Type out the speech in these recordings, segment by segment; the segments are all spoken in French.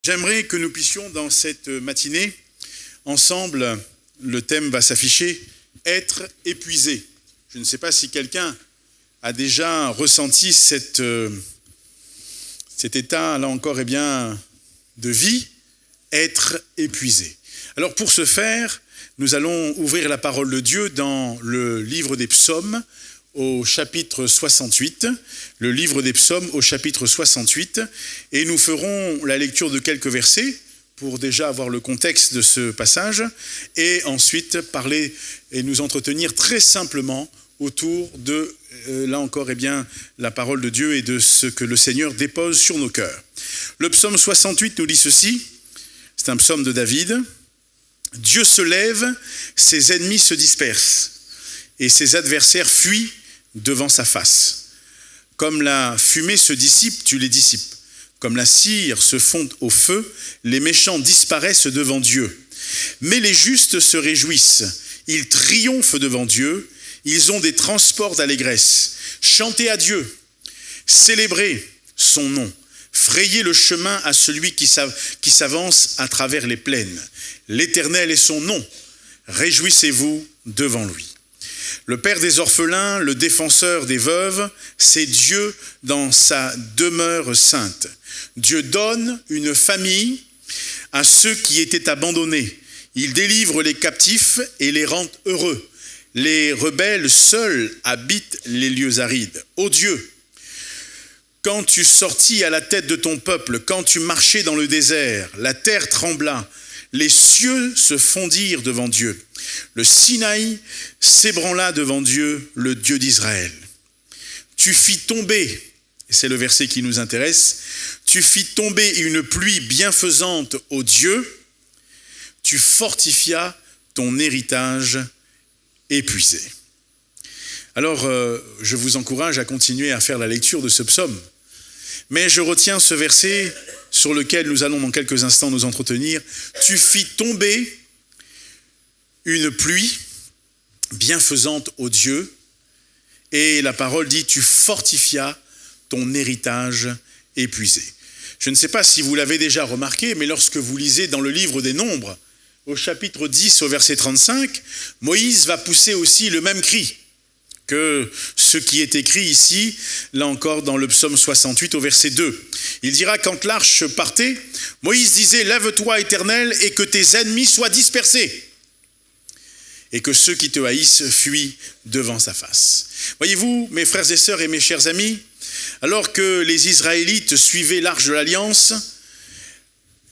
J'aimerais que nous puissions dans cette matinée, ensemble, le thème va s'afficher, être épuisé. Je ne sais pas si quelqu'un a déjà ressenti cet état, là encore, de vie, être épuisé. Alors pour ce faire, nous allons ouvrir la parole de Dieu dans le livre des psaumes, au chapitre 68, le livre des psaumes au chapitre 68, et nous ferons la lecture de quelques versets pour déjà avoir le contexte de ce passage, et ensuite parler et nous entretenir très simplement autour de, là encore, la parole de Dieu et de ce que le Seigneur dépose sur nos cœurs. Le psaume 68 nous dit ceci, c'est un psaume de David, « Dieu se lève, ses ennemis se dispersent, et ses adversaires fuient devant sa face. Comme la fumée se dissipe, tu les dissipes. Comme la cire se fond au feu, les méchants disparaissent devant Dieu. Mais les justes se réjouissent, ils triomphent devant Dieu, ils ont des transports d'allégresse. Chantez à Dieu, célébrez son nom, frayez le chemin à celui qui s'avance à travers les plaines. L'Éternel est son nom, réjouissez-vous devant lui. Le Père des orphelins, le défenseur des veuves, c'est Dieu dans sa demeure sainte. Dieu donne une famille à ceux qui étaient abandonnés. Il délivre les captifs et les rend heureux. Les rebelles seuls habitent les lieux arides. Ô Dieu, quand tu sortis à la tête de ton peuple, quand tu marchais dans le désert, la terre trembla, les cieux se fondirent devant Dieu. Le Sinaï s'ébranla devant Dieu, le Dieu d'Israël. Tu fis tomber, et c'est le verset qui nous intéresse, tu fis tomber une pluie bienfaisante ô Dieu, tu fortifias ton héritage épuisé. Alors, je vous encourage à continuer à faire la lecture de ce psaume, mais je retiens ce verset sur lequel nous allons dans quelques instants nous entretenir. Tu fis tomber une pluie bienfaisante ô Dieu, et la parole dit, tu fortifias ton héritage épuisé. Je ne sais pas si vous l'avez déjà remarqué, mais lorsque vous lisez dans le livre des Nombres, au chapitre 10, au verset 35, Moïse va pousser aussi le même cri que ce qui est écrit ici, là encore dans le psaume 68 au verset 2. Il dira, quand l'arche partait, Moïse disait, lève-toi Éternel et que tes ennemis soient dispersés et que ceux qui te haïssent fuient devant sa face. Voyez-vous, mes frères et sœurs et mes chers amis, alors que les Israélites suivaient l'arche de l'Alliance,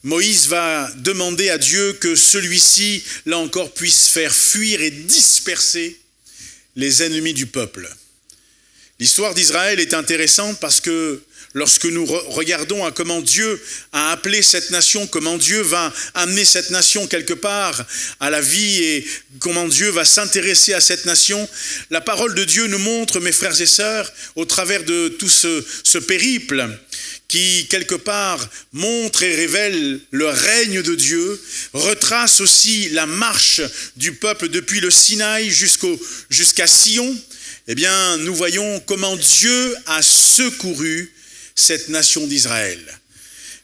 Moïse va demander à Dieu que celui-ci, là encore, puisse faire fuir et disperser les ennemis du peuple. L'histoire d'Israël est intéressante parce que lorsque nous regardons à comment Dieu a appelé cette nation, comment Dieu va amener cette nation quelque part à la vie et comment Dieu va s'intéresser à cette nation, la parole de Dieu nous montre, mes frères et sœurs, au travers de tout ce périple qui, quelque part, montre et révèle le règne de Dieu, retrace aussi la marche du peuple depuis le Sinaï jusqu'à Sion. Eh bien, nous voyons comment Dieu a secouru cette nation d'Israël,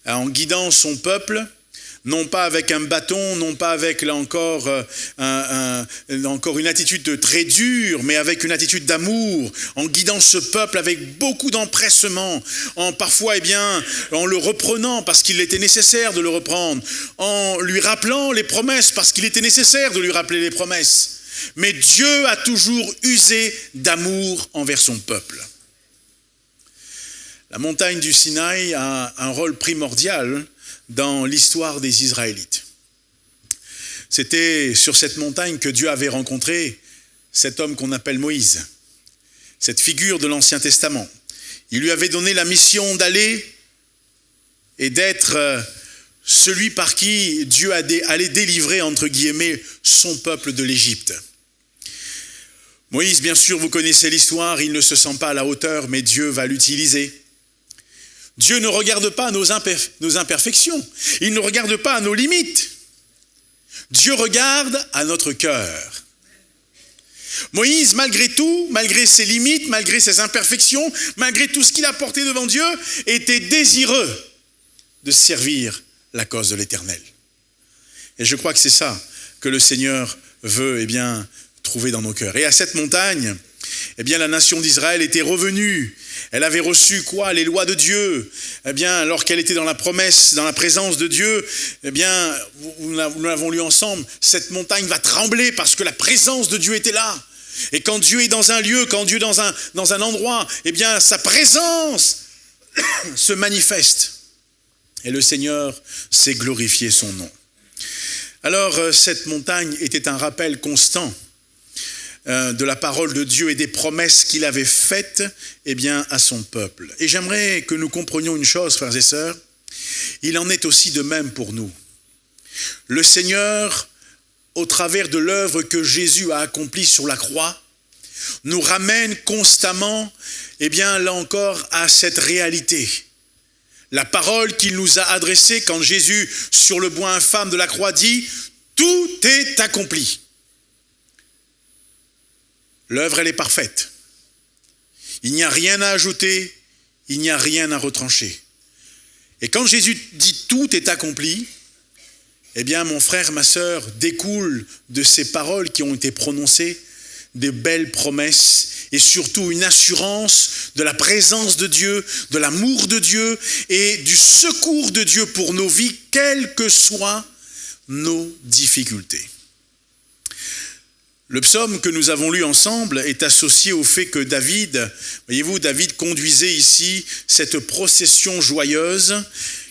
en guidant son peuple, non pas avec un bâton, non pas avec, là encore, encore une attitude très dure, mais avec une attitude d'amour, en guidant ce peuple avec beaucoup d'empressement, parfois, en le reprenant parce qu'il était nécessaire de le reprendre, en lui rappelant les promesses parce qu'il était nécessaire de lui rappeler les promesses. Mais Dieu a toujours usé d'amour envers son peuple. La montagne du Sinaï a un rôle primordial dans l'histoire des Israélites. C'était sur cette montagne que Dieu avait rencontré cet homme qu'on appelle Moïse, cette figure de l'Ancien Testament. Il lui avait donné la mission d'aller et d'être celui par qui Dieu allait délivrer, entre guillemets, son peuple de l'Égypte. Moïse, bien sûr, vous connaissez l'histoire, il ne se sent pas à la hauteur, mais Dieu va l'utiliser. Dieu ne regarde pas nos imperfections, il ne regarde pas à nos limites. Dieu regarde à notre cœur. Moïse, malgré tout, malgré ses limites, malgré ses imperfections, malgré tout ce qu'il a porté devant Dieu, était désireux de servir la cause de l'Éternel. Et je crois que c'est ça que le Seigneur veut trouver dans nos cœurs. Et à cette montagne, la nation d'Israël était revenue. Elle avait reçu quoi? Les lois de Dieu. Alors qu'elle était dans la promesse, dans la présence de Dieu, nous l'avons lu ensemble, cette montagne va trembler parce que la présence de Dieu était là. Et quand Dieu est dans un lieu, quand Dieu est dans un endroit, sa présence se manifeste. Et le Seigneur sait glorifier son nom. Alors, cette montagne était un rappel constant de la parole de Dieu et des promesses qu'il avait faites à son peuple. Et j'aimerais que nous comprenions une chose, frères et sœurs, il en est aussi de même pour nous. Le Seigneur, au travers de l'œuvre que Jésus a accomplie sur la croix, nous ramène constamment, là encore, à cette réalité. La parole qu'il nous a adressée quand Jésus, sur le bois infâme de la croix, dit « Tout est accompli ». L'œuvre, elle est parfaite. Il n'y a rien à ajouter, il n'y a rien à retrancher. Et quand Jésus dit « Tout est accompli », mon frère, ma sœur, découle de ces paroles qui ont été prononcées des belles promesses et surtout une assurance de la présence de Dieu, de l'amour de Dieu et du secours de Dieu pour nos vies, quelles que soient nos difficultés. Le psaume que nous avons lu ensemble est associé au fait que David conduisait ici cette procession joyeuse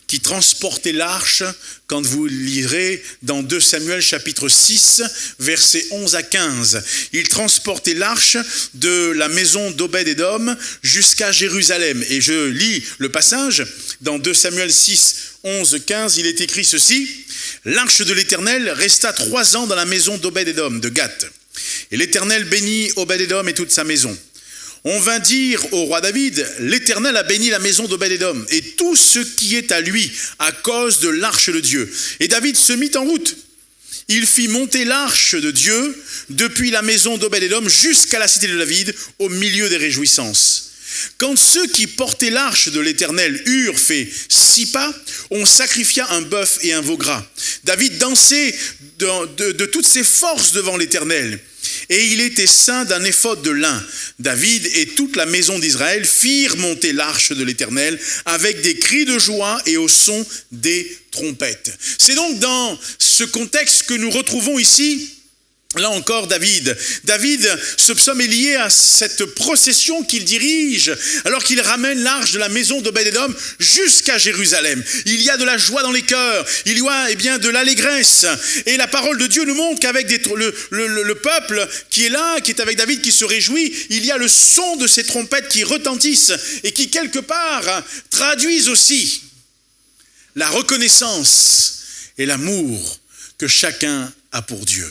qui transportait l'arche, quand vous lirez dans 2 Samuel chapitre 6, versets 11 à 15. Il transportait l'arche de la maison d'Obed-Édom jusqu'à Jérusalem. Et je lis le passage, dans 2 Samuel 6, 11, 15, il est écrit ceci. « L'arche de l'Éternel resta 3 ans dans la maison d'Obed-Édom, de Gath. Et l'Éternel bénit Obed-Édom et toute sa maison. On vint dire au roi David, l'Éternel a béni la maison d'Obed-Édom et tout ce qui est à lui à cause de l'arche de Dieu. Et David se mit en route. Il fit monter l'arche de Dieu depuis la maison d'Obed-Édom jusqu'à la cité de David au milieu des réjouissances. Quand ceux qui portaient l'arche de l'Éternel eurent fait 6 pas, on sacrifia un bœuf et un veau gras. David dansait de toutes ses forces devant l'Éternel. Et il était ceint d'un éphod de lin. David et toute la maison d'Israël firent monter l'arche de l'Éternel avec des cris de joie et au son des trompettes. C'est donc dans ce contexte que nous retrouvons ici, là encore David, ce psaume est lié à cette procession qu'il dirige alors qu'il ramène l'arche de la maison d'Obed-Édom jusqu'à Jérusalem. Il y a de la joie dans les cœurs, il y a de l'allégresse. Et la parole de Dieu nous montre qu'avec le peuple qui est là, qui est avec David, qui se réjouit, il y a le son de ces trompettes qui retentissent et qui quelque part traduisent aussi la reconnaissance et l'amour que chacun a pour Dieu.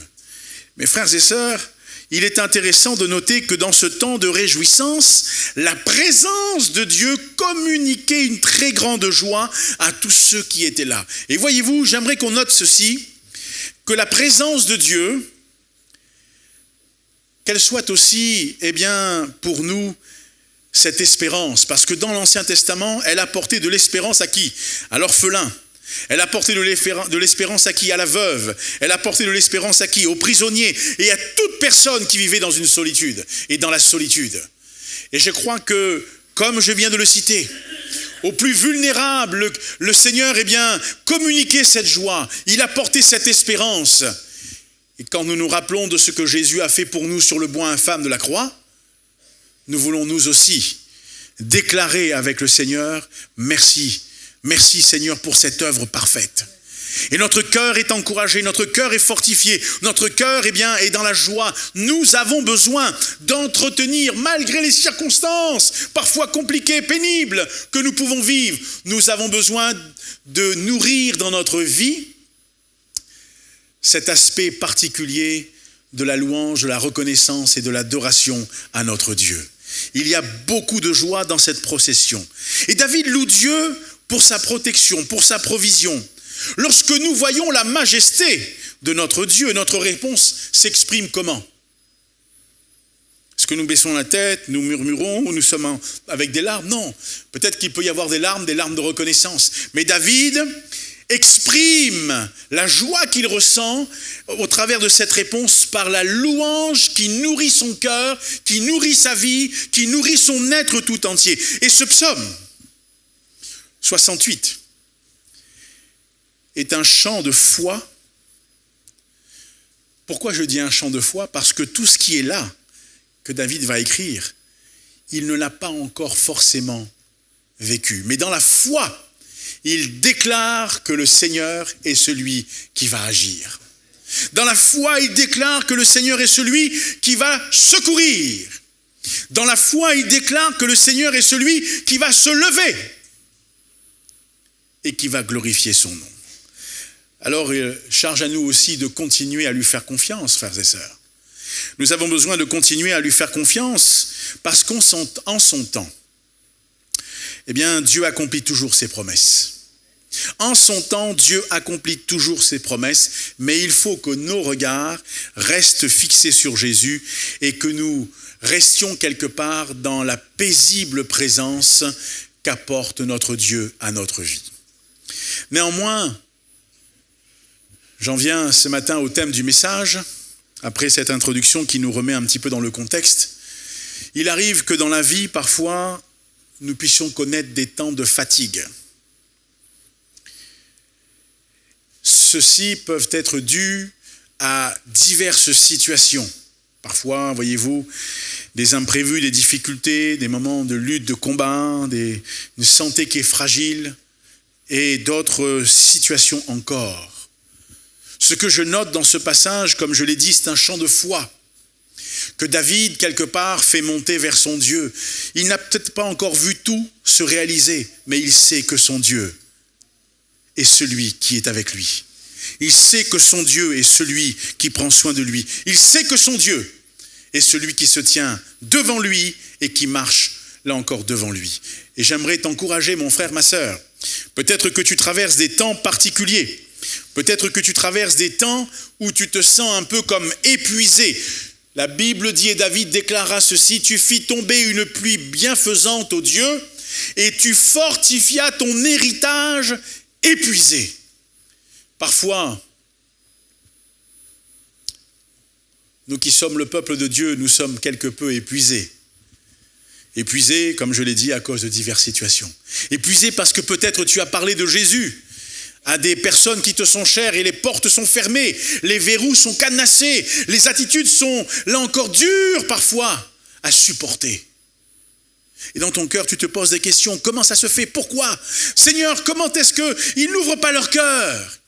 Mes frères et sœurs, il est intéressant de noter que dans ce temps de réjouissance, la présence de Dieu communiquait une très grande joie à tous ceux qui étaient là. Et voyez-vous, j'aimerais qu'on note ceci, que la présence de Dieu, qu'elle soit aussi, pour nous, cette espérance. Parce que dans l'Ancien Testament, elle apportait de l'espérance à qui? À l'orphelin. Elle apportait de l'espérance à qui? À la veuve. Elle apportait de l'espérance à qui? Aux prisonniers et à toute personne qui vivait dans une solitude et dans la solitude. Et je crois que, comme je viens de le citer, aux plus vulnérables, le Seigneur communiquait cette joie. Il apportait cette espérance. Et quand nous nous rappelons de ce que Jésus a fait pour nous sur le bois infâme de la croix, nous voulons nous aussi déclarer avec le Seigneur, merci. Merci Seigneur pour cette œuvre parfaite. Et notre cœur est encouragé, notre cœur est fortifié, notre cœur est dans la joie. Nous avons besoin d'entretenir, malgré les circonstances, parfois compliquées, pénibles, que nous pouvons vivre. Nous avons besoin de nourrir dans notre vie cet aspect particulier de la louange, de la reconnaissance et de l'adoration à notre Dieu. Il y a beaucoup de joie dans cette procession. Et David loue Dieu pour sa protection, pour sa provision. Lorsque nous voyons la majesté de notre Dieu, notre réponse s'exprime comment? Est-ce que nous baissons la tête, nous murmurons, ou nous sommes avec des larmes? Non, peut-être qu'il peut y avoir des larmes de reconnaissance. Mais David exprime la joie qu'il ressent au travers de cette réponse par la louange qui nourrit son cœur, qui nourrit sa vie, qui nourrit son être tout entier. Et ce psaume 68 est un chant de foi. Pourquoi je dis un chant de foi? Parce que tout ce qui est là, que David va écrire, il ne l'a pas encore forcément vécu. Mais dans la foi, il déclare que le Seigneur est celui qui va agir. Dans la foi, il déclare que le Seigneur est celui qui va secourir. Dans la foi, il déclare que le Seigneur est celui qui va se lever et qui va glorifier son nom. Alors, charge à nous aussi de continuer à lui faire confiance, frères et sœurs. Nous avons besoin de continuer à lui faire confiance parce qu'en son temps, eh bien, Dieu accomplit toujours ses promesses. En son temps, Dieu accomplit toujours ses promesses, mais il faut que nos regards restent fixés sur Jésus et que nous restions quelque part dans la paisible présence qu'apporte notre Dieu à notre vie. Néanmoins, j'en viens ce matin au thème du message, après cette introduction qui nous remet un petit peu dans le contexte. Il arrive que dans la vie, parfois, nous puissions connaître des temps de fatigue. Ceux-ci peuvent être dus à diverses situations. Parfois, voyez-vous, des imprévus, des difficultés, des moments de lutte, de combat, une santé qui est fragile et d'autres situations encore. Ce que je note dans ce passage, comme je l'ai dit, c'est un chant de foi que David, quelque part, fait monter vers son Dieu. Il n'a peut-être pas encore vu tout se réaliser, mais il sait que son Dieu est celui qui est avec lui. Il sait que son Dieu est celui qui prend soin de lui. Il sait que son Dieu est celui qui se tient devant lui et qui marche là encore devant lui. Et j'aimerais t'encourager, mon frère, ma sœur. Peut-être que tu traverses des temps particuliers. Peut-être que tu traverses des temps où tu te sens un peu comme épuisé. La Bible dit, et David déclara ceci, « Tu fis tomber une pluie bienfaisante, ô Dieu, et tu fortifias ton héritage épuisé. » Parfois, nous qui sommes le peuple de Dieu, nous sommes quelque peu épuisés. Épuisés, comme je l'ai dit, à cause de diverses situations. Épuisés parce que peut-être tu as parlé de Jésus à des personnes qui te sont chères et les portes sont fermées, les verrous sont cadenassés, les attitudes sont, là encore, dures parfois à supporter. Et dans ton cœur, tu te poses des questions. Comment ça se fait? Pourquoi? Seigneur, comment est-ce qu'ils n'ouvrent pas leur cœur?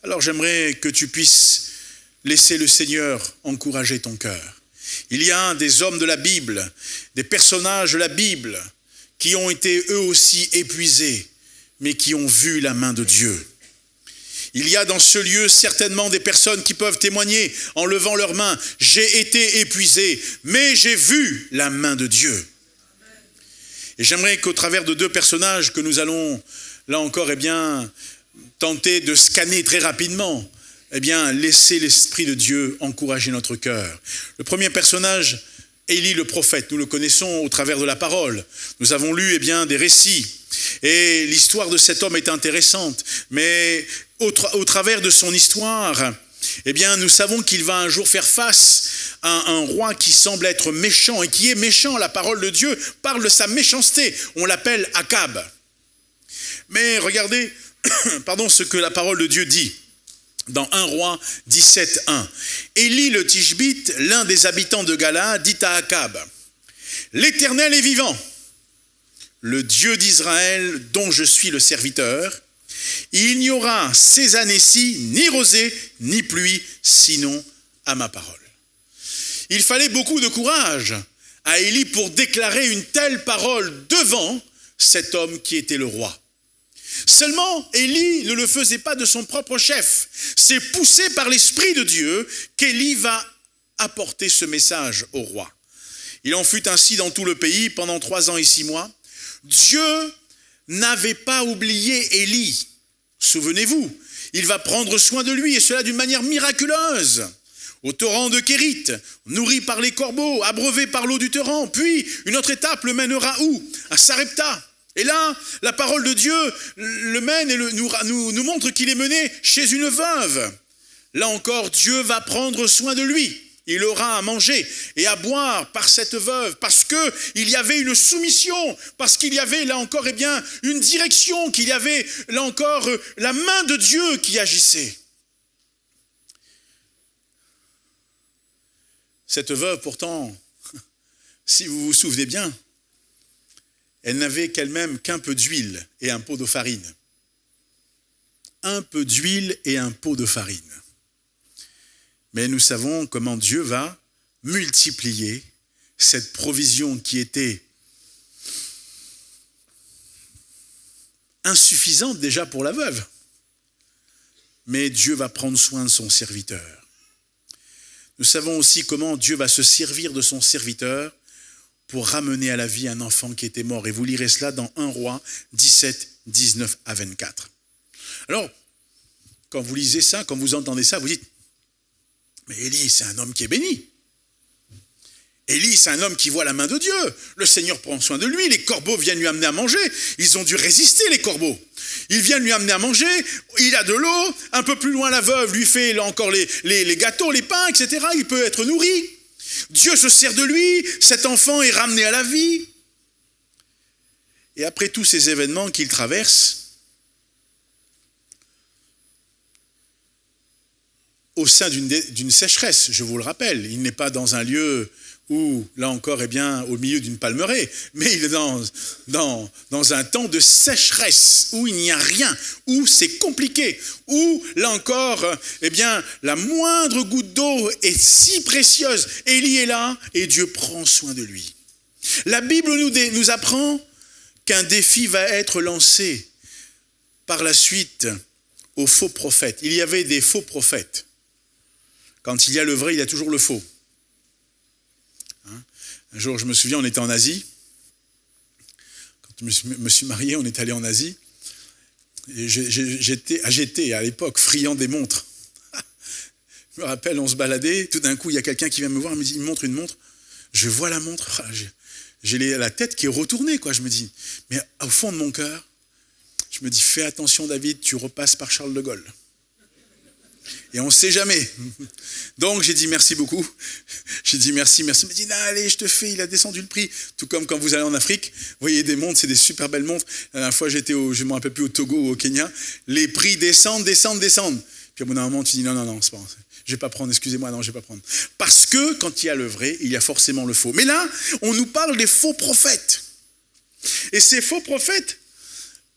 Alors j'aimerais que tu puisses laisser le Seigneur encourager ton cœur. Il y a des hommes de la Bible, des personnages de la Bible qui ont été eux aussi épuisés, mais qui ont vu la main de Dieu. Il y a dans ce lieu certainement des personnes qui peuvent témoigner en levant leurs mains. J'ai été épuisé, mais j'ai vu la main de Dieu. Et j'aimerais qu'au travers de deux personnages que nous allons, là encore, tenter de scanner très rapidement, laisser l'Esprit de Dieu encourager notre cœur. Le premier personnage, Élie le prophète, nous le connaissons au travers de la parole. Nous avons lu des récits. Et l'histoire de cet homme est intéressante, mais au travers de son histoire, nous savons qu'il va un jour faire face à un roi qui semble être méchant et qui est méchant. La parole de Dieu parle de sa méchanceté. On l'appelle Akab. Mais regardez, ce que la parole de Dieu dit dans 1 Roi 17, 1. Élie le Tishbite, l'un des habitants de Galaad, dit à Akab, « L'Éternel est vivant, le Dieu d'Israël dont je suis le serviteur, il n'y aura ces années-ci ni rosée ni pluie, sinon à ma parole. » Il fallait beaucoup de courage à Élie pour déclarer une telle parole devant cet homme qui était le roi. Seulement, Élie ne le faisait pas de son propre chef. C'est poussé par l'Esprit de Dieu qu'Élie va apporter ce message au roi. Il en fut ainsi dans tout le pays pendant 3 ans et 6 mois. Dieu n'avait pas oublié Élie. Souvenez-vous, il va prendre soin de lui et cela d'une manière miraculeuse. Au torrent de Kérit, nourri par les corbeaux, abreuvé par l'eau du torrent. Puis, une autre étape le mènera où? À Sarepta. Et là, la parole de Dieu le mène et nous montre qu'il est mené chez une veuve. Là encore, Dieu va prendre soin de lui. Il aura à manger et à boire par cette veuve, parce qu'il y avait une soumission, parce qu'il y avait là encore une direction, qu'il y avait là encore la main de Dieu qui agissait. Cette veuve, pourtant, si vous vous souvenez bien, elle n'avait qu'elle-même qu'un peu d'huile et un pot de farine. Un peu d'huile et un pot de farine. Mais nous savons comment Dieu va multiplier cette provision qui était insuffisante déjà pour la veuve. Mais Dieu va prendre soin de son serviteur. Nous savons aussi comment Dieu va se servir de son serviteur pour ramener à la vie un enfant qui était mort. Et vous lirez cela dans 1 Roi 17, 19 à 24. Alors, quand vous lisez ça, quand vous entendez ça, vous dites, mais Élie, c'est un homme qui est béni. Élie, c'est un homme qui voit la main de Dieu. Le Seigneur prend soin de lui. Les corbeaux viennent lui amener à manger. Ils ont dû résister, les corbeaux. Ils viennent lui amener à manger. Il a de l'eau. Un peu plus loin, la veuve lui fait là encore les gâteaux, les pains, etc. Il peut être nourri. Dieu se sert de lui. Cet enfant est ramené à la vie. Et après tous ces événements qu'il traverse, au sein d'une sécheresse, je vous le rappelle, il n'est pas dans un lieu où, là encore, au milieu d'une palmeraie, mais il est dans un temps de sécheresse, où il n'y a rien, où c'est compliqué, où, là encore, la moindre goutte d'eau est si précieuse. Élie est là, et Dieu prend soin de lui. La Bible nous apprend qu'un défi va être lancé par la suite aux faux prophètes. Il y avait des faux prophètes. Quand il y a le vrai, il y a toujours le faux. Un jour, je me souviens, on était en Asie. Quand je me suis marié, on est allé en Asie. Et j'étais à l'époque friand des montres. Je me rappelle, on se baladait. Tout d'un coup, il y a quelqu'un qui vient me voir, il me montre une montre. Je vois la montre. J'ai la tête qui est retournée, quoi. Je me dis, mais au fond de mon cœur, je me dis, fais attention, David, tu repasses par Charles de Gaulle. Et on ne sait jamais. Donc j'ai dit merci beaucoup. J'ai dit merci. Il m'a dit, non, allez, je te fais, il a descendu le prix. Tout comme quand vous allez en Afrique, vous voyez des montres, c'est des super belles montres. La dernière fois, j'étais je ne me rappelle plus, au Togo ou au Kenya. Les prix descendent. Puis au bout d'un moment, tu dis, non, c'est pas, je ne vais pas prendre, excusez-moi, non, je ne vais pas prendre. Parce que quand il y a le vrai, il y a forcément le faux. Mais là, on nous parle des faux prophètes. Et ces faux prophètes,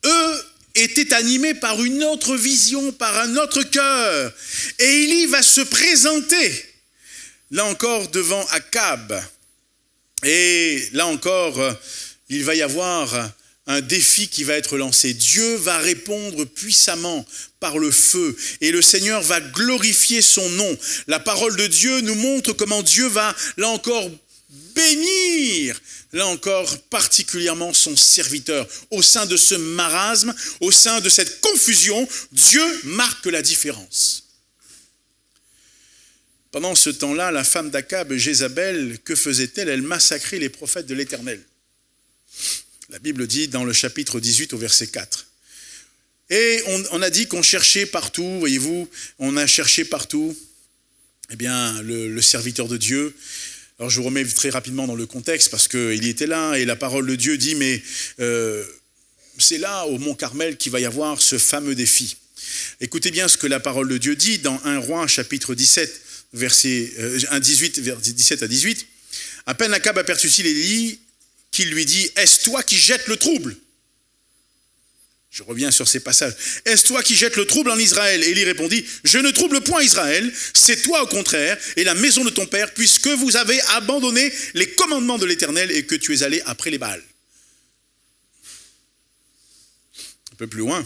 eux, était animé par une autre vision, par un autre cœur. Et Élie va se présenter, là encore, devant Akab. Et là encore, il va y avoir un défi qui va être lancé. Dieu va répondre puissamment par le feu. Et le Seigneur va glorifier son nom. La parole de Dieu nous montre comment Dieu va, là encore, bénir, là encore, particulièrement son serviteur. Au sein de ce marasme, au sein de cette confusion, Dieu marque la différence. Pendant ce temps-là, la femme d'Akab, Jézabel, que faisait-elle? Elle massacrait les prophètes de l'Éternel. La Bible dit dans le chapitre 18 au verset 4. Et on a dit qu'on cherchait partout, voyez-vous, on a cherché partout, le serviteur de Dieu. Alors je vous remets très rapidement dans le contexte parce qu'il était là et la parole de Dieu dit mais c'est là au mont Carmel qu'il va y avoir ce fameux défi. Écoutez bien ce que la parole de Dieu dit dans 1 Roi chapitre 17 verset 18 17 à 18. À peine Akab aperçut-il Élie qu'il lui dit « Est-ce toi qui jettes le trouble ?» Je reviens sur ces passages. « Est-ce toi qui jettes le trouble en Israël ?» Élie répondit, « Je ne trouble point Israël, c'est toi au contraire, et la maison de ton père, puisque vous avez abandonné les commandements de l'Éternel et que tu es allé après les Baals. » Un peu plus loin,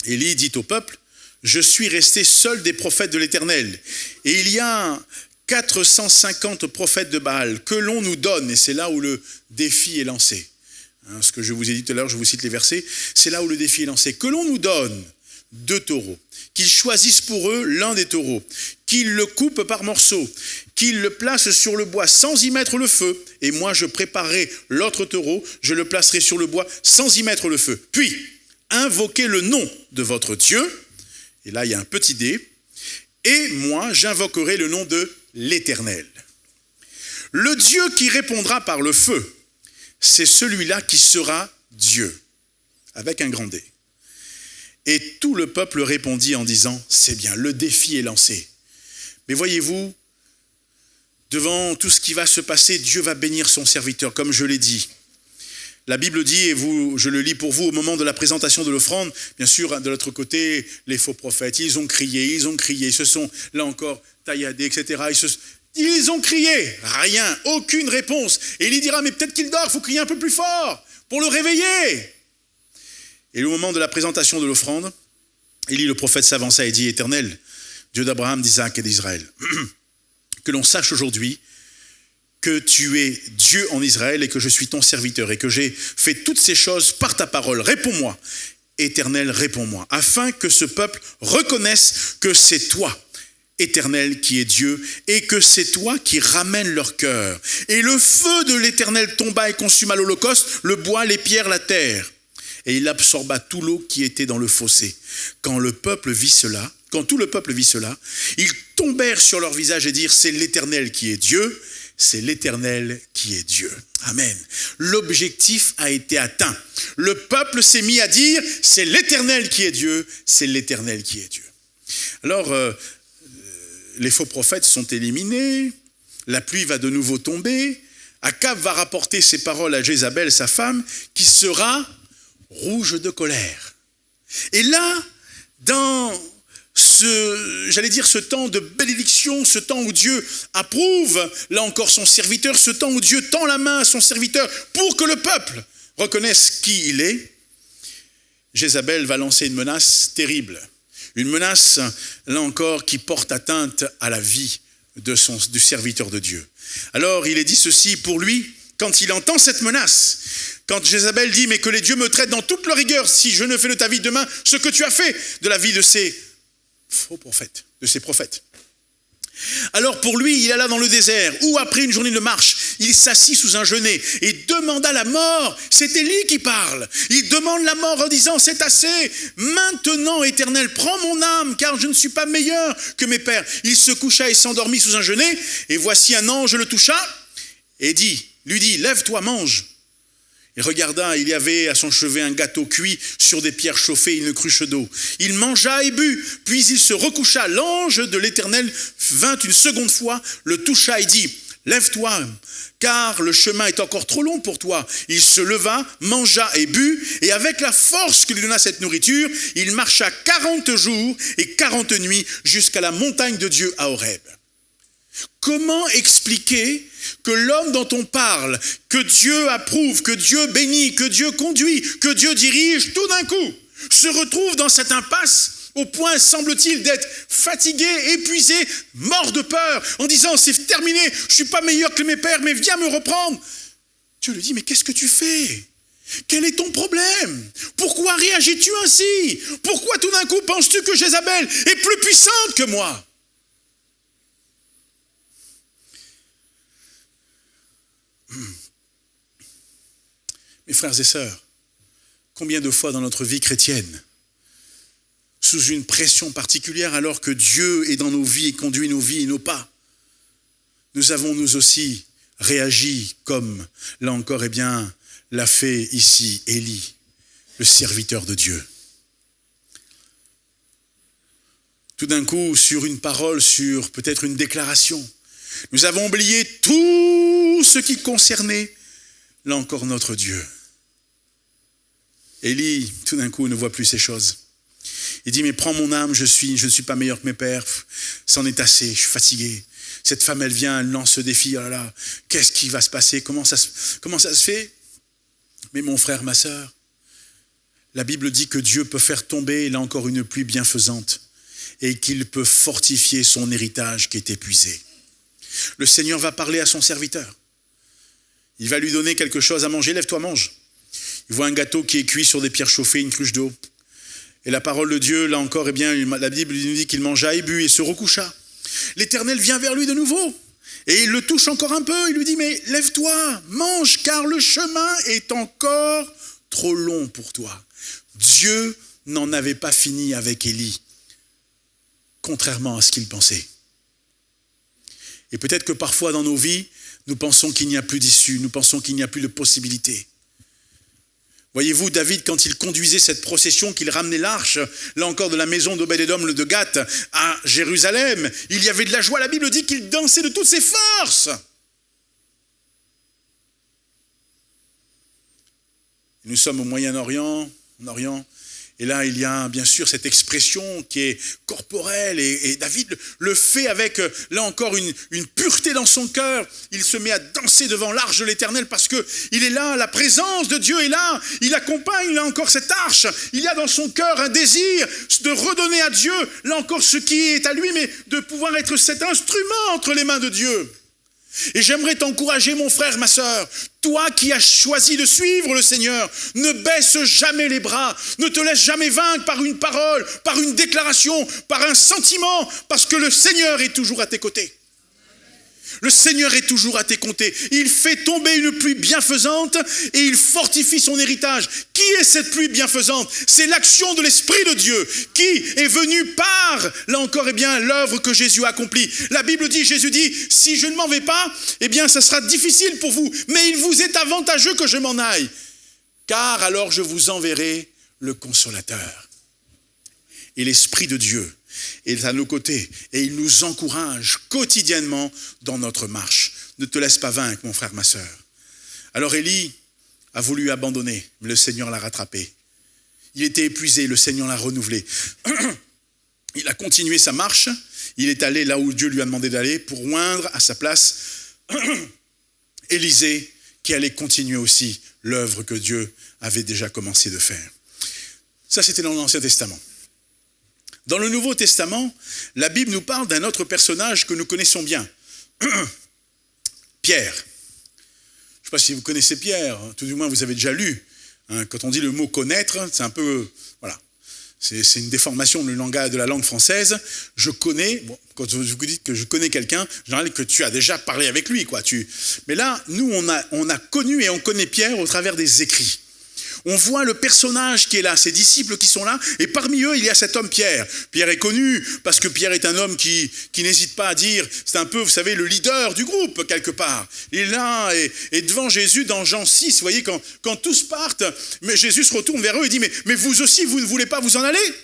Élie dit au peuple, « Je suis resté seul des prophètes de l'Éternel, et il y a 450 prophètes de Baal, que l'on nous donne. » Et c'est là où le défi est lancé. Ce que je vous ai dit tout à l'heure, je vous cite les versets, c'est là où le défi est lancé. Que l'on nous donne 2 taureaux, qu'ils choisissent pour eux l'un des taureaux, qu'ils le coupent par morceaux, qu'il le place sur le bois sans y mettre le feu, et moi je préparerai l'autre taureau, je le placerai sur le bois sans y mettre le feu. Puis, invoquez le nom de votre Dieu, et là il y a un petit dé, et moi j'invoquerai le nom de l'Éternel. Le Dieu qui répondra par le feu, c'est celui-là qui sera Dieu, avec un grand D. Et tout le peuple répondit en disant, c'est bien, le défi est lancé. Mais voyez-vous, devant tout ce qui va se passer, Dieu va bénir son serviteur, comme je l'ai dit. La Bible dit, et je le lis pour vous, au moment de la présentation de l'offrande, bien sûr, de l'autre côté, les faux prophètes, ils ont crié, ils se sont, là encore, tailladés, etc. Ils ont crié, rien, aucune réponse. Et il dira, mais peut-être qu'il dort, il faut crier un peu plus fort pour le réveiller. Et au moment de la présentation de l'offrande, Élie le prophète s'avança et dit, Éternel, Dieu d'Abraham, d'Isaac et d'Israël, que l'on sache aujourd'hui que tu es Dieu en Israël et que je suis ton serviteur et que j'ai fait toutes ces choses par ta parole. Réponds-moi, Éternel, réponds-moi, afin que ce peuple reconnaisse que c'est toi, Éternel, qui est Dieu, et que c'est toi qui ramènes leur cœur. Et le feu de l'Éternel tomba et consuma l'holocauste, le bois, les pierres, la terre. Et il absorba tout l'eau qui était dans le fossé. Quand tout le peuple vit cela, ils tombèrent sur leur visage et dirent, c'est l'Éternel qui est Dieu, c'est l'Éternel qui est Dieu. Amen. L'objectif a été atteint. Le peuple s'est mis à dire, c'est l'Éternel qui est Dieu, c'est l'Éternel qui est Dieu. Alors, les faux prophètes sont éliminés, la pluie va de nouveau tomber, Akab va rapporter ces paroles à Jézabel, sa femme, qui sera rouge de colère. Et là, dans ce temps de bénédiction, ce temps où Dieu approuve, là encore son serviteur, ce temps où Dieu tend la main à son serviteur pour que le peuple reconnaisse qui il est, Jézabel va lancer une menace terrible. Une menace, là encore, qui porte atteinte à la vie du serviteur de Dieu. Alors, il est dit ceci pour lui, quand il entend cette menace, quand Jézabel dit, mais que les dieux me traitent dans toute leur rigueur si je ne fais de ta vie demain ce que tu as fait de la vie de ces faux prophètes, de ces prophètes. Alors pour lui, il alla dans le désert, où après une journée de marche, il s'assit sous un genêt et demanda la mort. C'est Élie qui parle. Il demande la mort en disant, c'est assez. Maintenant, Éternel, prends mon âme, car je ne suis pas meilleur que mes pères. Il se coucha et s'endormit sous un genêt, et voici un ange le toucha, et lui dit, lève-toi, mange. Il regarda, il y avait à son chevet un gâteau cuit sur des pierres chauffées et une cruche d'eau. Il mangea et but, puis il se recoucha. L'ange de l'Éternel vint une seconde fois, le toucha et dit, lève-toi, car le chemin est encore trop long pour toi. Il se leva, mangea et but, et avec la force que lui donna cette nourriture, il marcha 40 jours et 40 nuits jusqu'à la montagne de Dieu à Horeb. Comment expliquer que l'homme dont on parle, que Dieu approuve, que Dieu bénit, que Dieu conduit, que Dieu dirige, tout d'un coup, se retrouve dans cette impasse au point, semble-t-il, d'être fatigué, épuisé, mort de peur, en disant, c'est terminé, je ne suis pas meilleur que mes pères, mais viens me reprendre. Dieu lui dit, mais qu'est-ce que tu fais ? Quel est ton problème ? Pourquoi réagis-tu ainsi ? Pourquoi tout d'un coup penses-tu que Jézabel est plus puissante que moi ? Mes frères et sœurs, combien de fois dans notre vie chrétienne, sous une pression particulière alors que Dieu est dans nos vies et conduit nos vies et nos pas, nous avons nous aussi réagi comme, là encore, l'a fait ici Élie, le serviteur de Dieu. Tout d'un coup, sur une parole, sur peut-être une déclaration, nous avons oublié tout ce qui concernait, là encore, notre Dieu. Élie, tout d'un coup, ne voit plus ces choses. Il dit, mais prends mon âme, je ne suis pas meilleur que mes pères, c'en est assez, je suis fatigué. Cette femme, elle vient, elle lance ce défi, oh là là, qu'est-ce qui va se passer, comment ça se fait ? Mais mon frère, ma sœur, la Bible dit que Dieu peut faire tomber, là encore, une pluie bienfaisante et qu'il peut fortifier son héritage qui est épuisé. Le Seigneur va parler à son serviteur. Il va lui donner quelque chose à manger. Lève-toi, mange. Il voit un gâteau qui est cuit sur des pierres chauffées, une cruche d'eau. Et la parole de Dieu, là encore, la Bible nous dit qu'il mangea et but et se recoucha. L'Éternel vient vers lui de nouveau. Et il le touche encore un peu, il lui dit, mais lève-toi, mange, car le chemin est encore trop long pour toi. Dieu n'en avait pas fini avec Élie, contrairement à ce qu'il pensait. Et peut-être que parfois dans nos vies, nous pensons qu'il n'y a plus d'issue, nous pensons qu'il n'y a plus de possibilité. Voyez-vous, David, quand il conduisait cette procession, qu'il ramenait l'arche, là encore de la maison d'Obed-Édom, de Gath, à Jérusalem, il y avait de la joie. La Bible dit qu'il dansait de toutes ses forces. Nous sommes au Moyen-Orient, en Orient, et là il y a bien sûr cette expression qui est corporelle, et David le fait avec, là encore, une pureté dans son cœur. Il se met à danser devant l'arche de l'Éternel parce qu'il est là, la présence de Dieu est là, il accompagne là encore cette arche, il y a dans son cœur un désir de redonner à Dieu, là encore, ce qui est à lui, mais de pouvoir être cet instrument entre les mains de Dieu. Et j'aimerais t'encourager, mon frère, ma sœur, toi qui as choisi de suivre le Seigneur, ne baisse jamais les bras, ne te laisse jamais vaincre par une parole, par une déclaration, par un sentiment, parce que le Seigneur est toujours à tes côtés. Le Seigneur est toujours à tes côtés. Il fait tomber une pluie bienfaisante et il fortifie son héritage. Qui est cette pluie bienfaisante? C'est l'action de l'Esprit de Dieu qui est venu par, là encore, l'œuvre que Jésus a accomplie. La Bible dit, Jésus dit, si je ne m'en vais pas, ça sera difficile pour vous. Mais il vous est avantageux que je m'en aille. Car alors je vous enverrai le Consolateur. Et l'Esprit de Dieu est à nos côtés et il nous encourage quotidiennement dans notre marche. Ne te laisse pas vaincre, mon frère, ma sœur. Alors Élie a voulu abandonner, mais le Seigneur l'a rattrapé. Il était épuisé, le Seigneur l'a renouvelé. Il a continué sa marche, il est allé là où Dieu lui a demandé d'aller pour oindre à sa place Élisée, qui allait continuer aussi l'œuvre que Dieu avait déjà commencé de faire. Ça, c'était dans l'Ancien Testament. Dans le Nouveau Testament, la Bible nous parle d'un autre personnage que nous connaissons bien. Pierre. Je ne sais pas si vous connaissez Pierre, tout du moins vous avez déjà lu. Quand on dit le mot connaître, c'est un peu, voilà, c'est une déformation de la langue française. Je connais, bon, quand je vous dis que je connais quelqu'un, en général que tu as déjà parlé avec lui, quoi. Mais là, nous, on a connu et on connaît Pierre au travers des écrits. On voit le personnage qui est là, ses disciples qui sont là, et parmi eux, il y a cet homme Pierre. Pierre est connu parce que Pierre est un homme qui n'hésite pas à dire, c'est un peu, vous savez, le leader du groupe, quelque part. Il est là, et devant Jésus, dans Jean 6, vous voyez, quand tous partent, mais Jésus se retourne vers eux et dit, mais vous aussi, vous ne voulez pas vous en aller?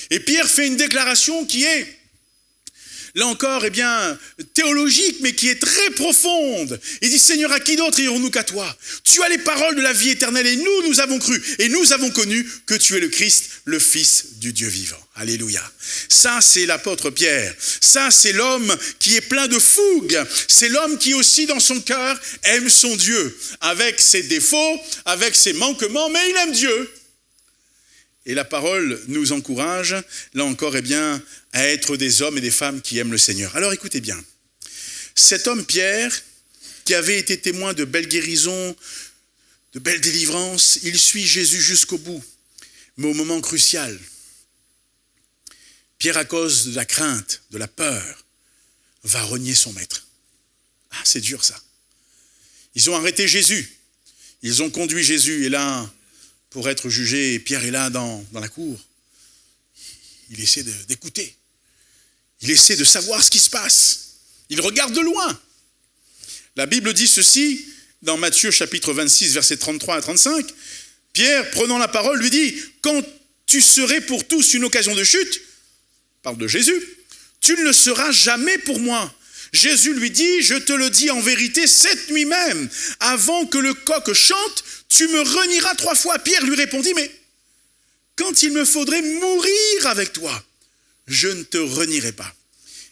Et Pierre fait une déclaration qui est, là encore, théologique, mais qui est très profonde. Il dit, Seigneur, à qui d'autre irons-nous qu'à toi? Tu as les paroles de la vie éternelle et nous avons cru et nous avons connu que tu es le Christ, le Fils du Dieu vivant. Alléluia. Ça, c'est l'apôtre Pierre. Ça, c'est l'homme qui est plein de fougue. C'est l'homme qui aussi, dans son cœur, aime son Dieu. Avec ses défauts, avec ses manquements, mais il aime Dieu. Et la parole nous encourage, là encore, à être des hommes et des femmes qui aiment le Seigneur. Alors écoutez bien, cet homme Pierre, qui avait été témoin de belles guérisons, de belles délivrances, il suit Jésus jusqu'au bout, mais au moment crucial. Pierre, à cause de la crainte, de la peur, va renier son maître. Ah, c'est dur ça. Ils ont arrêté Jésus, ils ont conduit Jésus, et là, pour être jugé, Pierre est là dans la cour. Il essaie d'écouter. Il essaie de savoir ce qui se passe. Il regarde de loin. La Bible dit ceci, dans Matthieu chapitre 26, versets 33 à 35. Pierre, prenant la parole, lui dit, quand tu serais pour tous une occasion de chute, parle de Jésus, tu ne le seras jamais pour moi. Jésus lui dit, je te le dis en vérité, cette nuit même, avant que le coq chante, tu me renieras 3 fois. Pierre lui répondit, mais quand il me faudrait mourir avec toi, je ne te renierai pas.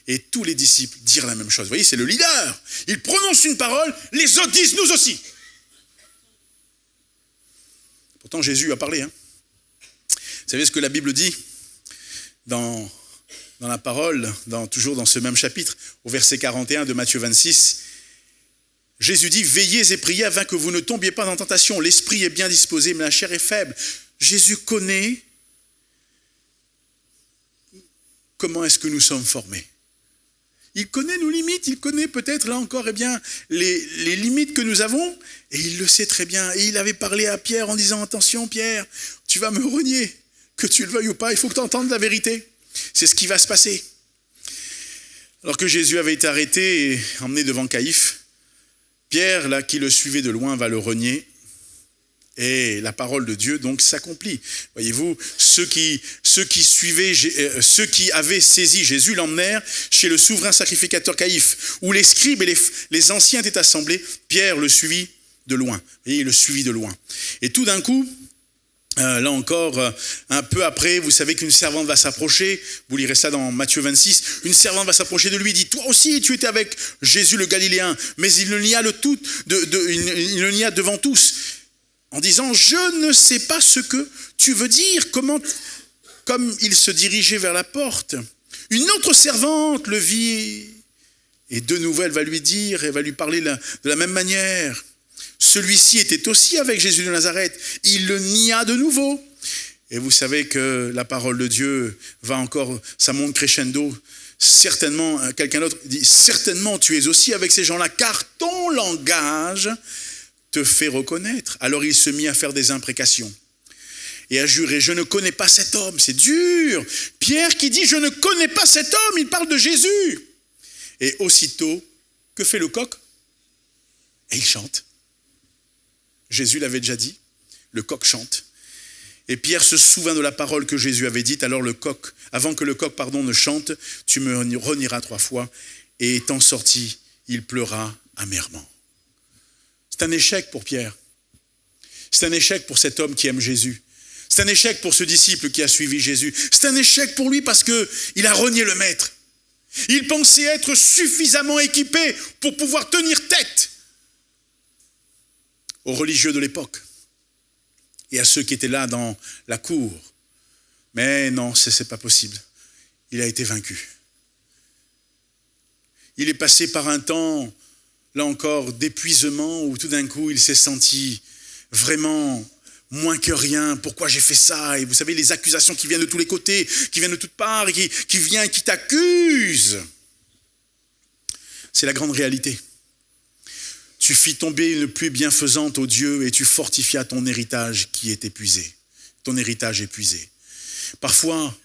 Et tous les disciples dirent la même chose. Vous voyez, c'est le leader. Il prononce une parole, les autres disent nous aussi. Pourtant, Jésus a parlé. Vous savez ce que la Bible dit dans la parole, toujours dans ce même chapitre, au verset 41 de Matthieu 26. Jésus dit, veillez et priez afin que vous ne tombiez pas dans tentation. L'esprit est bien disposé, mais la chair est faible. Jésus connaît comment est-ce que nous sommes formés. Il connaît nos limites, il connaît peut-être là encore les limites que nous avons, et il le sait très bien. Et il avait parlé à Pierre en disant, attention Pierre, tu vas me renier, que tu le veuilles ou pas, il faut que tu entendes la vérité. C'est ce qui va se passer. Alors que Jésus avait été arrêté et emmené devant Caïphe, Pierre, là, qui le suivait de loin, va le renier. Et la parole de Dieu donc s'accomplit. Voyez-vous, ceux qui avaient saisi Jésus l'emmenèrent chez le souverain sacrificateur Caïphe, où les scribes et les anciens étaient assemblés. Pierre le suivit de loin. Et il le suivit de loin. Et tout d'un coup, là encore, un peu après, vous savez qu'une servante va s'approcher, vous lirez ça dans Matthieu 26, une servante va s'approcher de lui et dit, toi aussi tu étais avec Jésus le Galiléen, mais il le nia devant tous, en disant, je ne sais pas ce que tu veux dire, comme il se dirigeait vers la porte. Une autre servante le vit, et de nouveau elle va lui dire, elle va lui parler de la même manière. Celui-ci était aussi avec Jésus de Nazareth. Il le nia de nouveau. Et vous savez que la parole de Dieu va encore, ça monte crescendo. Certainement, quelqu'un d'autre dit, certainement tu es aussi avec ces gens-là, car ton langage te fait reconnaître. Alors il se mit à faire des imprécations et à jurer, je ne connais pas cet homme. C'est dur. Pierre qui dit, je ne connais pas cet homme, il parle de Jésus. Et aussitôt, que fait le coq? Et il chante. Jésus l'avait déjà dit, le coq chante. Et Pierre se souvint de la parole que Jésus avait dite, alors avant que le coq ne chante, tu me renieras 3 fois. Et étant sorti, il pleura amèrement. C'est un échec pour Pierre. C'est un échec pour cet homme qui aime Jésus. C'est un échec pour ce disciple qui a suivi Jésus. C'est un échec pour lui parce qu'il a renié le maître. Il pensait être suffisamment équipé pour pouvoir tenir tête aux religieux de l'époque et à ceux qui étaient là dans la cour. Mais non, ce n'est pas possible. Il a été vaincu. Il est passé par un temps, là encore, d'épuisement où tout d'un coup, il s'est senti vraiment moins que rien. Pourquoi j'ai fait ça? Et vous savez, les accusations qui viennent de tous les côtés, qui viennent de toutes parts, et qui viennent et qui t'accusent. C'est la grande réalité. Tu fis tomber une pluie bienfaisante aux dieux et tu fortifias ton héritage qui est épuisé. Ton héritage épuisé. Parfois,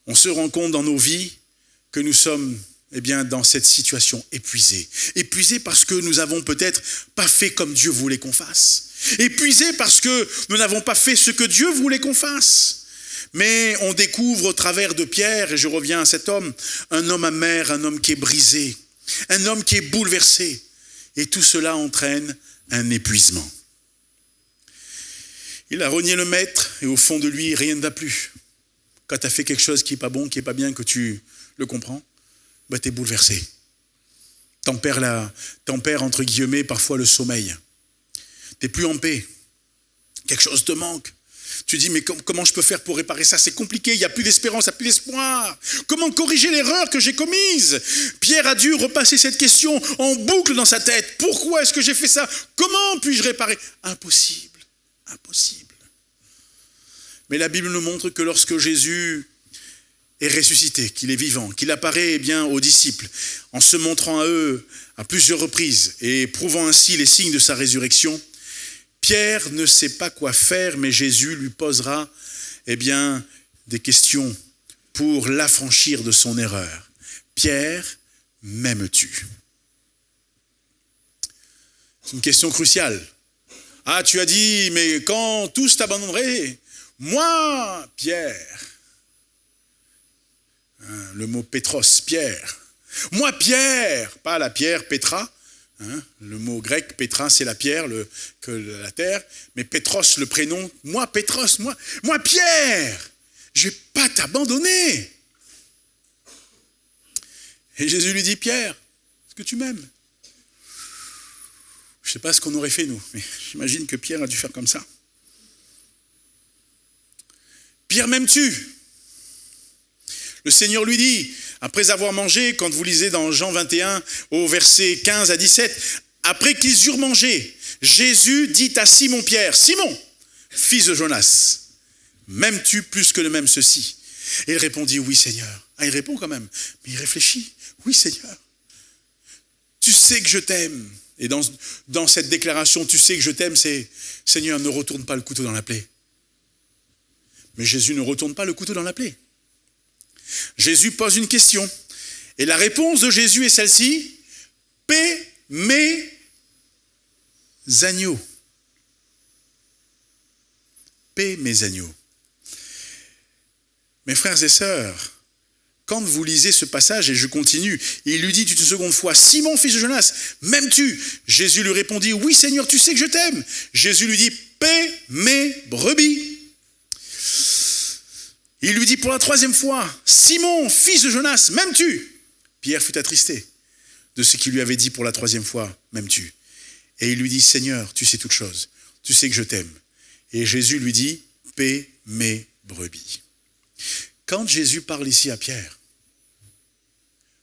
on se rend compte dans nos vies que nous sommes dans cette situation épuisée. Épuisée parce que nous n'avons peut-être pas fait comme Dieu voulait qu'on fasse. Épuisée parce que nous n'avons pas fait ce que Dieu voulait qu'on fasse. Mais on découvre au travers de Pierre, et je reviens à cet homme, un homme amer, un homme qui est brisé, un homme qui est bouleversé. Et tout cela entraîne un épuisement. Il a renié le maître et au fond de lui, rien ne va plus. Quand tu as fait quelque chose qui n'est pas bon, qui n'est pas bien, que tu le comprends, tu es bouleversé. T'en perds entre guillemets parfois le sommeil. Tu n'es plus en paix. Quelque chose te manque. Tu dis, mais comment je peux faire pour réparer ça? C'est compliqué, il n'y a plus d'espérance, il n'y a plus d'espoir. Comment corriger l'erreur que j'ai commise? Pierre a dû repasser cette question en boucle dans sa tête. Pourquoi est-ce que j'ai fait ça? Comment puis-je réparer? Impossible, impossible. Mais la Bible nous montre que lorsque Jésus est ressuscité, qu'il est vivant, qu'il apparaît aux disciples, en se montrant à eux à plusieurs reprises et prouvant ainsi les signes de sa résurrection, Pierre ne sait pas quoi faire, mais Jésus lui posera des questions pour l'affranchir de son erreur. Pierre, m'aimes-tu? C'est une question cruciale. Ah, tu as dit, mais quand tous t'abandonneraient, moi, Pierre, le mot Pétros, Pierre. Moi, Pierre, pas la pierre, Pétra. Le mot grec, Pétra, c'est la pierre, la terre. Mais Pétros, le prénom, moi, Pétros, moi, Pierre, je ne vais pas t'abandonner. Et Jésus lui dit, Pierre, est-ce que tu m'aimes? Je ne sais pas ce qu'on aurait fait, nous, mais j'imagine que Pierre a dû faire comme ça. Pierre, m'aimes-tu? Le Seigneur lui dit, après avoir mangé, quand vous lisez dans Jean 21, au verset 15 à 17, après qu'ils eurent mangé, Jésus dit à Simon-Pierre, Simon, fils de Jonas, m'aimes-tu plus que le même ceci? Et il répondit, oui Seigneur. Ah, il répond quand même, mais il réfléchit. Oui Seigneur, tu sais que je t'aime. Et dans cette déclaration, tu sais que je t'aime, c'est Seigneur, ne retourne pas le couteau dans la plaie. Mais Jésus ne retourne pas le couteau dans la plaie. Jésus pose une question. Et la réponse de Jésus est celle-ci. Paix mes agneaux. Paix mes agneaux. Mes frères et sœurs, quand vous lisez ce passage, et je continue, il lui dit une seconde fois, Simon, fils de Jonas, m'aimes-tu? Jésus lui répondit, oui Seigneur, tu sais que je t'aime. Jésus lui dit, paix mes brebis. Il lui dit pour la troisième fois, Simon, fils de Jonas, m'aimes-tu? Pierre fut attristé de ce qu'il lui avait dit pour la troisième fois, m'aimes-tu? Et il lui dit, Seigneur, tu sais toutes choses, tu sais que je t'aime. Et Jésus lui dit, paix mes brebis. Quand Jésus parle ici à Pierre,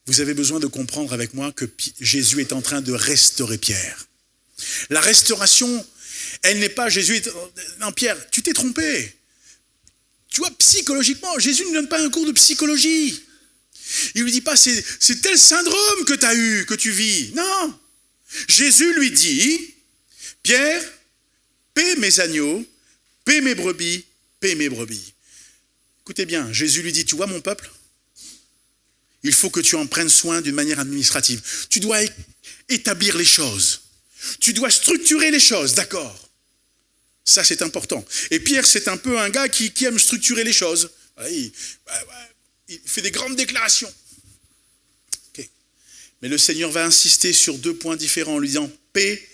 vous avez besoin de comprendre avec moi que Jésus est en train de restaurer Pierre. La restauration, elle n'est pas Jésus. Non, Pierre, tu t'es trompé. Tu vois, psychologiquement, Jésus ne donne pas un cours de psychologie. Il ne lui dit pas, c'est tel syndrome que tu as eu, que tu vis. Non. Jésus lui dit, Pierre, paie mes agneaux, paie mes brebis, paie mes brebis. Écoutez bien, Jésus lui dit, tu vois mon peuple, il faut que tu en prennes soin d'une manière administrative. Tu dois établir les choses. Tu dois structurer les choses, d'accord? Ça, c'est important. Et Pierre, c'est un peu un gars qui aime structurer les choses. Il fait des grandes déclarations. Okay. Mais le Seigneur va insister sur deux points différents en lui disant « paie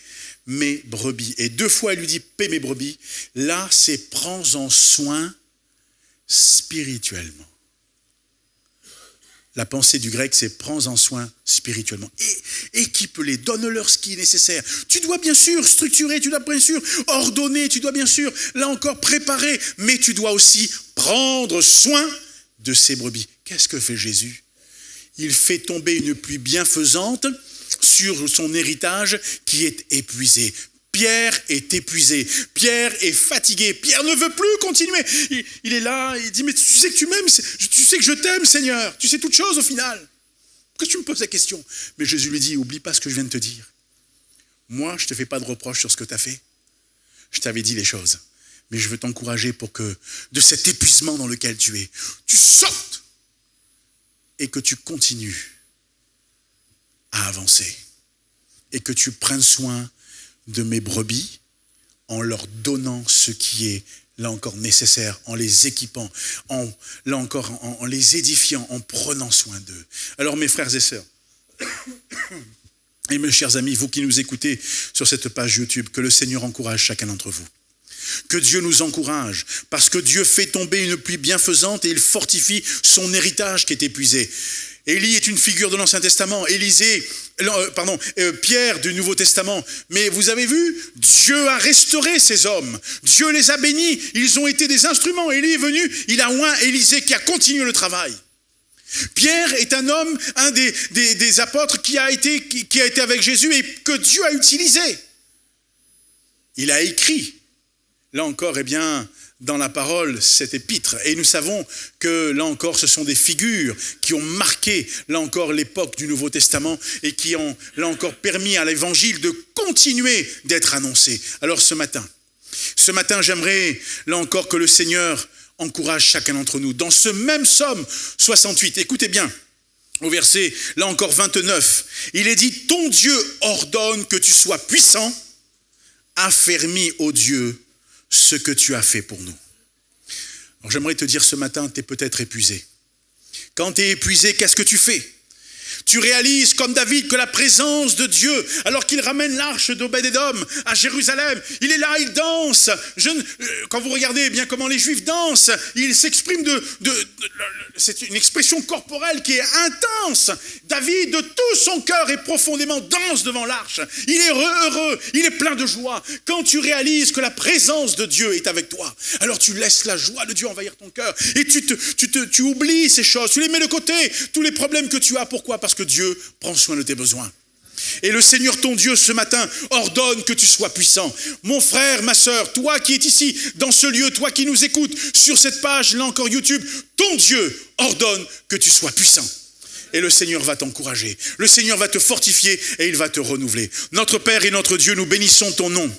mes brebis ». Et deux fois, il lui dit « paie mes brebis ». Là, c'est « prends-en soin spirituellement ». La pensée du grec, c'est « prends-en soin spirituellement ». Et équipe-les, donne-leur ce qui est nécessaire. Tu dois bien sûr structurer, tu dois bien sûr ordonner, tu dois bien sûr, là encore, préparer, mais tu dois aussi prendre soin de ces brebis. Qu'est-ce que fait Jésus? Il fait tomber une pluie bienfaisante sur son héritage qui est épuisé. Pierre est épuisé, Pierre est fatigué, Pierre ne veut plus continuer. Il est là, il dit, mais tu sais que tu m'aimes, tu sais que je t'aime Seigneur, tu sais toutes choses au final. Pourquoi tu me poses la question? Mais Jésus lui dit, oublie pas ce que je viens de te dire. Moi, je ne te fais pas de reproche sur ce que tu as fait. Je t'avais dit les choses. Mais je veux t'encourager pour que de cet épuisement dans lequel tu es, tu sortes et que tu continues à avancer. Et que tu prennes soin de mes brebis en leur donnant ce qui est là encore nécessaire, en les équipant, là encore en les édifiant, en prenant soin d'eux. Alors mes frères et sœurs, et mes chers amis, vous qui nous écoutez sur cette page YouTube, que le Seigneur encourage chacun d'entre vous. Que Dieu nous encourage, parce que Dieu fait tomber une pluie bienfaisante et il fortifie son héritage qui est épuisé. Élie est une figure de l'Ancien Testament, Pierre du Nouveau Testament. Mais vous avez vu, Dieu a restauré ces hommes. Dieu les a bénis, ils ont été des instruments. Élie est venu, il a oint Élisée qui a continué le travail. Pierre est un homme, un des apôtres qui a été avec Jésus et que Dieu a utilisé. Il a écrit, là encore, dans la parole, cet épître. Et nous savons que, là encore, ce sont des figures qui ont marqué, là encore, l'époque du Nouveau Testament et qui ont, là encore, permis à l'évangile de continuer d'être annoncé. Alors ce matin, j'aimerais, là encore, que le Seigneur encourage chacun d'entre nous. Dans ce même psaume 68, écoutez bien, au verset, là encore, 29, il est dit, « Ton Dieu ordonne que tu sois puissant, affermis, ô Dieu, ce que tu as fait pour nous. » Alors j'aimerais te dire ce matin, tu es peut-être épuisé. Quand tu es épuisé, qu'est-ce que tu fais? Tu réalises comme David que la présence de Dieu, alors qu'il ramène l'arche d'Obed-Édom à Jérusalem, il est là, il danse. Quand vous regardez bien comment les Juifs dansent, ils s'expriment c'est une expression corporelle qui est intense. David, de tout son cœur et profondément, danse devant l'arche. Il est heureux, il est plein de joie. Quand tu réalises que la présence de Dieu est avec toi, alors tu laisses la joie de Dieu envahir ton cœur et tu oublies ces choses, tu les mets de côté, tous les problèmes que tu as. Pourquoi? Parce que Dieu prend soin de tes besoins. Et le Seigneur ton Dieu ce matin ordonne que tu sois puissant. Mon frère, ma sœur, toi qui es ici dans ce lieu, toi qui nous écoutes sur cette page là encore YouTube, ton Dieu ordonne que tu sois puissant. et le Seigneur va t'encourager. Le Seigneur va te fortifier et il va te renouveler. Notre Père et notre Dieu, nous bénissons ton nom.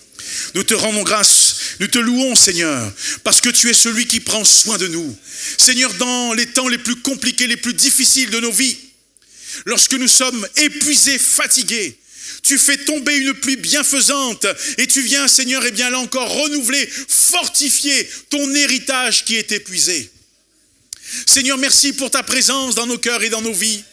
Nous te rendons grâce, nous te louons Seigneur, parce que tu es celui qui prend soin de nous. Seigneur, dans les temps les plus compliqués, les plus difficiles de nos vies, lorsque nous sommes épuisés, fatigués, tu fais tomber une pluie bienfaisante et tu viens, Seigneur, et bien là encore renouveler, fortifier ton héritage qui est épuisé. Seigneur, merci pour ta présence dans nos cœurs et dans nos vies.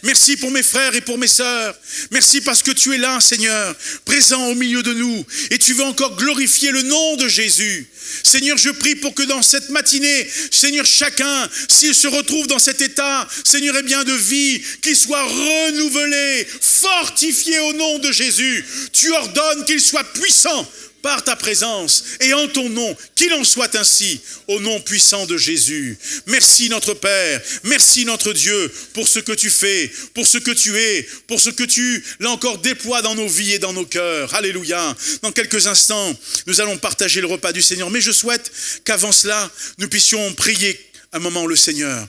Merci pour mes frères et pour mes sœurs. Merci parce que tu es là, Seigneur, présent au milieu de nous. Et tu veux encore glorifier le nom de Jésus. Seigneur, je prie pour que dans cette matinée, Seigneur, chacun, s'il se retrouve dans cet état, Seigneur, eh bien de vie, qu'il soit renouvelé, fortifié au nom de Jésus. Tu ordonnes qu'il soit puissant par ta présence et en ton nom, qu'il en soit ainsi, au nom puissant de Jésus. Merci notre Père, merci notre Dieu pour ce que tu fais, pour ce que tu es, pour ce que tu, là encore, déploies dans nos vies et dans nos cœurs. Alléluia. Dans quelques instants, nous allons partager le repas du Seigneur, mais je souhaite qu'avant cela, nous puissions prier un moment le Seigneur.